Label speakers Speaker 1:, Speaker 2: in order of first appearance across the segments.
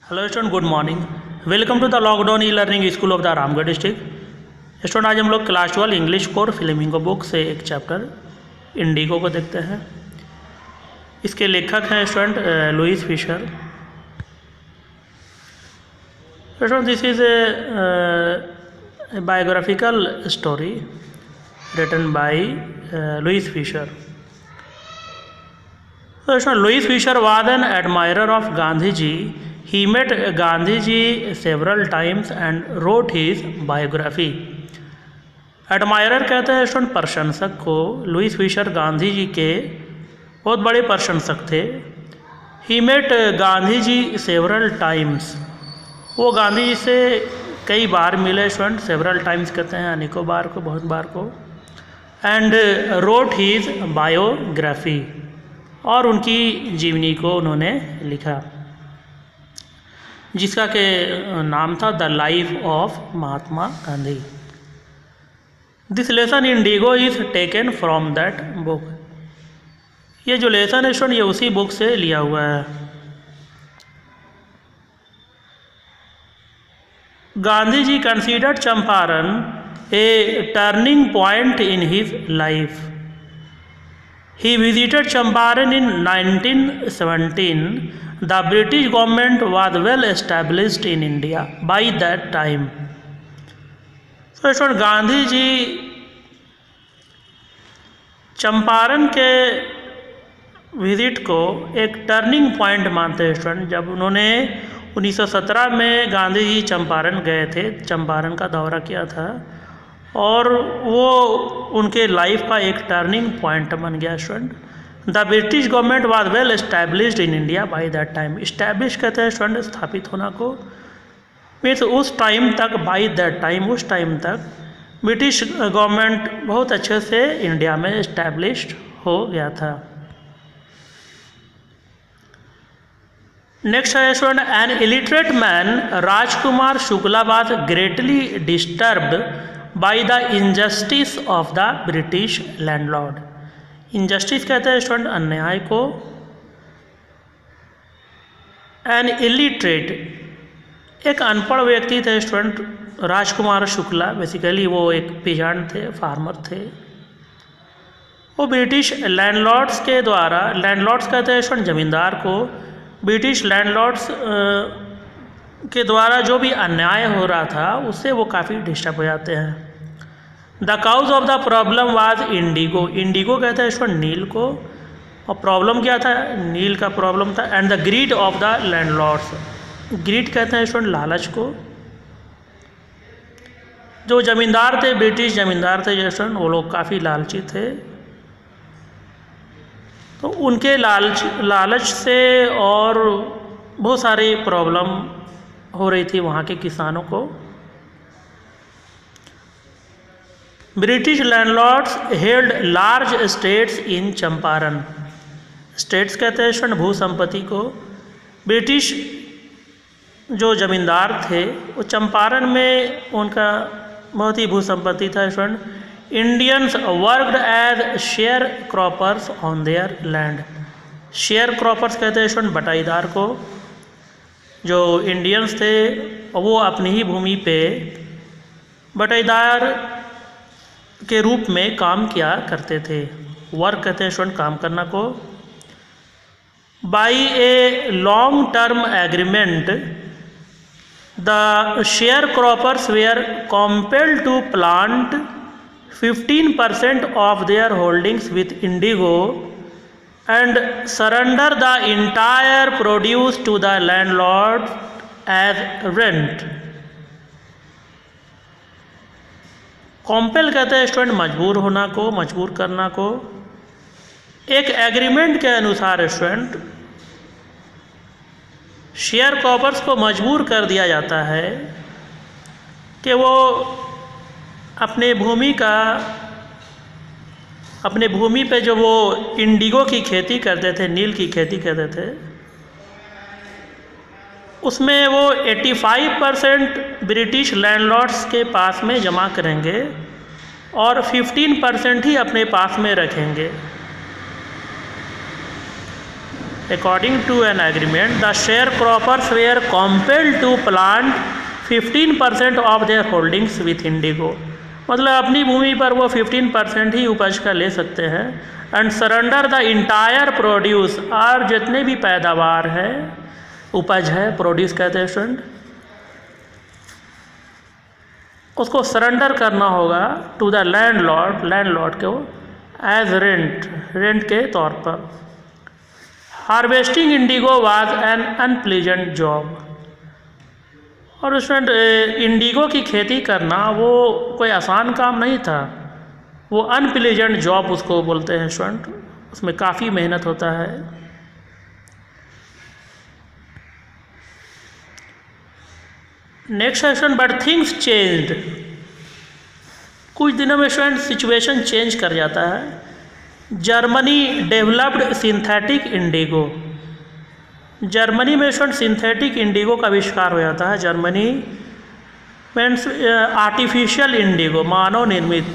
Speaker 1: Hello student, good morning. Welcome to the lockdown e learning school of the Ramgarh district. Student, आज हम लोग class 12 English core flamingo book से एक chapter Indigo को देखते हैं। इसके लेखक हैं student Louis Fischer. Student, this is a biographical story written by Louis Fischer. Louis Fisher was an admirer of Gandhi ji. He met Gandhi ji several times and wrote his biography. Admirer कहते हैं student प्रशंसक को। Lewis Fisher Gandhi ji के बहुत बड़े प्रशंसक थे। He met Gandhi ji several times. वो गांधी जी से कई बार मिले स्टूडेंट। सेवरल टाइम्स कहते हैं अनेकों बार को, बहुत बार को। एंड रोट हीज बायोग्राफी, और उनकी जीवनी को उन्होंने लिखा, जिसका के नाम था the life of Mahatma Gandhi. This lesson Indigo is taken from that book. ये जो लेसन है स्टूडेंट, ये उसी बुक से लिया हुआ है। Gandhi ji considered Champaran a turning point in his life. He visited Champaran in 1917. The British government was well established in India by that time. So, student, Gandhi ji Champaran के विजिट को एक टर्निंग पॉइंट मानते हैं स्टूडेंट। जब उन्होंने 1917 में गांधी जी चंपारण गए थे, चंपारण का दौरा किया था, और वो उनके लाइफ का एक टर्निंग पॉइंट बन गया student. The British government was well established in India by that time. Establish कहते हैं स्टूडेंट स्थापित होना को। मीन्स उस टाइम तक, बाय दैट टाइम, उस टाइम तक ब्रिटिश गवर्नमेंट बहुत अच्छे से इंडिया में इस्टेब्लिश्ड हो गया था। नेक्स्ट है student, an illiterate man Rajkumar Shukla was greatly disturbed by the injustice of the British landlord. Injustice कहते हैं स्टूडेंट अन्याय को। एन इलिटरेट, एक अनपढ़ व्यक्ति थे स्टूडेंट राजकुमार शुक्ला। बेसिकली वो एक पेजेंट थे, फार्मर थे। वो ब्रिटिश लैंडलॉर्ड्स के द्वारा, लैंडलॉर्ड्स कहते हैं स्टूडेंट जमींदार को, ब्रिटिश लैंडलॉर्ड्स के द्वारा जो भी अन्याय हो रहा था उससे वो काफ़ी डिस्टर्ब हो जाते हैं। The cause of the problem was indigo. Indigo कहते हैं स्टूडेंट नील को, और प्रॉब्लम क्या था? नील का प्रॉब्लम था। And the greed of the landlords. Greed कहते हैं स्टूडेंट लालच को। जो जमींदार थे, ब्रिटिश जमींदार थे जो स्टूडेंट, वो लोग काफ़ी लालची थे। तो उनके लालच से और बहुत सारी प्रॉब्लम हो रही थी वहाँ के किसानों को। British landlords held large states in Champaran. States कहते हैं स्टूडेंट भू संपत्ति को। ब्रिटिश जो जमींदार थे वो चंपारण में उनका बहुत ही भू संपत्ति था student. Indians worked as sharecroppers on their land. Sharecroppers कहते हैं स्टूडेंट बटाईदार को। जो इंडियंस थे वो अपनी ही भूमि पे बटाईदार के रूप में काम किया करते थे। वर्क कहते हैं स्टूडेंट काम करना को। By a long term agreement the share croppers were compelled to plant 15% of their holdings with indigo and surrender the entire produce to the landlord as rent. कॉम्पेल कहते हैं स्टूडेंट मजबूर होना को, मजबूर करना को। एक एग्रीमेंट के अनुसार स्टूडेंट शेयर क्रॉपर्स को मजबूर कर दिया जाता है कि वो अपने भूमि पे जो वो इंडिगो की खेती करते थे, नील की खेती करते थे, उसमें वो 85% ब्रिटिश लैंडलॉर्ड्स के पास में जमा करेंगे और 15% ही अपने पास में रखेंगे। According to an agreement, the sharecroppers were compelled to plant 15% of their holdings with Indigo. मतलब अपनी भूमि पर वो 15% ही उपज का ले सकते हैं, and surrender the entire produce, और जितने भी पैदावार है, उपज है, प्रोड्यूस कहते हैं स्टूडेंट, उसको सरेंडर करना होगा टू द लैंडलॉर्ड को एज रेंट के तौर पर। Harvesting indigo was an unpleasant job. और स्टूडेंट इंडिगो की खेती करना वो कोई आसान काम नहीं था, वो अनप्लीजेंट जॉब उसको बोलते हैं स्टूडेंट, उसमें काफ़ी मेहनत होता है। Next question, but things changed. कुछ दिनों में स्टूडेंट सिचुएशन चेंज कर जाता है। Germany developed synthetic Indigo. Germany में स्टूडेंट सिंथेटिक इंडिगो का आविष्कार हो जाता है। जर्मनी मीन्स आर्टिफिशियल इंडिगो, मानव निर्मित।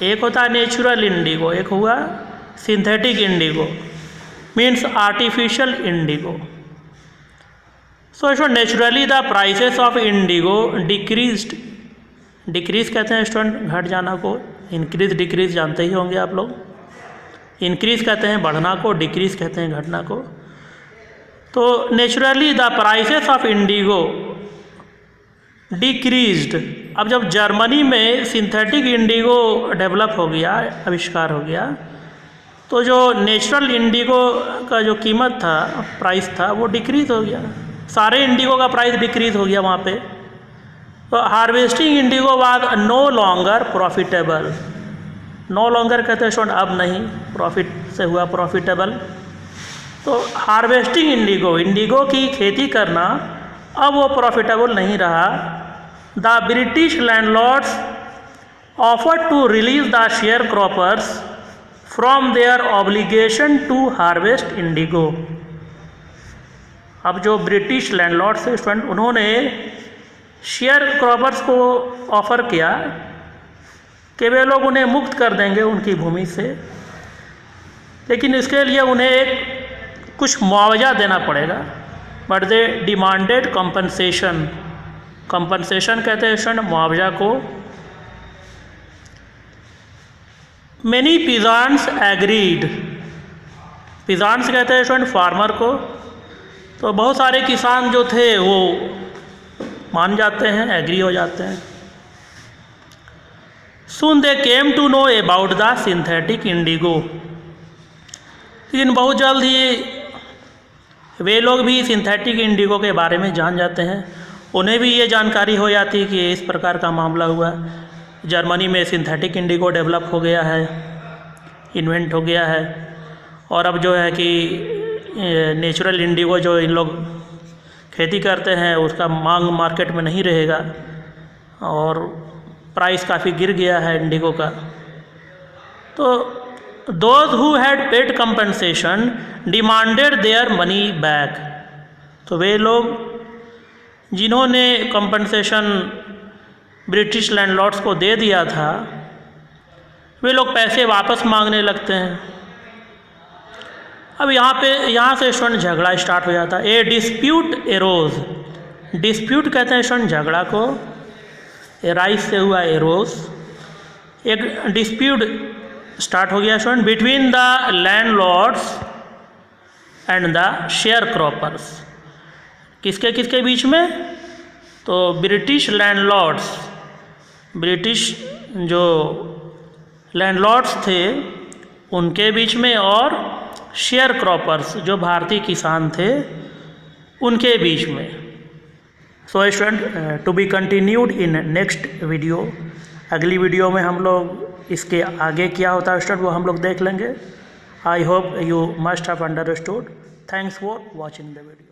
Speaker 1: एक होता है नेचुरल इंडिगो, एक हुआ synthetic Indigo, means artificial Indigo. So student naturally the prices of Indigo decreased. Decrease कहते हैं स्टूडेंट घट जाना को, इंक्रीज डिक्रीज जानते ही होंगे आप लोग। इंक्रीज कहते हैं बढ़ना को, डिक्रीज कहते हैं घटना को। तो naturally the prices of Indigo decreased. अब जब जर्मनी में सिंथेटिक इंडिगो डेवलप हो गया, आविष्कार हो गया, तो जो नेचुरल इंडिगो का जो कीमत था, प्राइस था, वो डिक्रीज हो गया। सारे इंडिगो का प्राइस डिक्रीज हो गया वहाँ पे। तो harvesting indigo was no longer profitable. No longer कहते हैं स्टूडेंट अब नहीं, प्रॉफिट से हुआ प्रॉफिटेबल। तो हार्वेस्टिंग इंडिगो, इंडिगो की खेती करना अब वो प्रॉफिटेबल नहीं रहा। The British landlords offered to release the share croppers from their obligation to harvest indigo. अब जो ब्रिटिश लैंडलॉर्ड्स थे स्टूडेंट, उन्होंने शेयर क्रॉपर्स को ऑफ़र किया कि वे लोग उन्हें मुक्त कर देंगे उनकी भूमि से, लेकिन इसके लिए उन्हें एक कुछ मुआवजा देना पड़ेगा। But they demanded compensation. Compensation कहते हैं स्टूडेंट मुआवजा को। Many पीजान्स agreed. पीजान्स कहते हैं स्टूडेंट फार्मर को। तो बहुत सारे किसान जो थे वो मान जाते हैं, एग्री हो जाते हैं। Soon they came to know about the synthetic indigo. लेकिन बहुत जल्द ही वे लोग भी सिंथेटिक इंडिगो के बारे में जान जाते हैं। उन्हें भी ये जानकारी हो जाती है कि इस प्रकार का मामला हुआ, जर्मनी में सिंथेटिक इंडिगो डेवलप हो गया है, इन्वेंट हो गया है, और अब जो है कि नेचुरल इंडिगो जो इन लोग खेती करते हैं उसका मांग मार्केट में नहीं रहेगा, और प्राइस काफ़ी गिर गया है इंडिगो का। तो those who had paid compensation demanded their money back. तो वे लोग जिन्होंने कंपनसेशन ब्रिटिश लैंडलॉर्ड्स को दे दिया था, वे लोग पैसे वापस मांगने लगते हैं। अब यहाँ से स्टूडेंट झगड़ा स्टार्ट हो जाता है। ए डिस्प्यूट एरोज। डिस्प्यूट कहते हैं स्टूडेंट झगड़ा को, एराइज से हुआ एरोज। एक डिस्प्यूट स्टार्ट हो गया student between the landlords and the share croppers. किसके किसके बीच में? तो ब्रिटिश लैंडलॉर्ड्स, ब्रिटिश जो लैंडलॉर्ड्स थे उनके बीच में, और शेयर क्रॉपर्स जो भारतीय किसान थे उनके बीच में। So student to be continued in next video. अगली वीडियो में हम लोग इसके आगे क्या होता है स्टूडेंट वो हम लोग देख लेंगे। I hope you must have understood. Thanks for watching the video.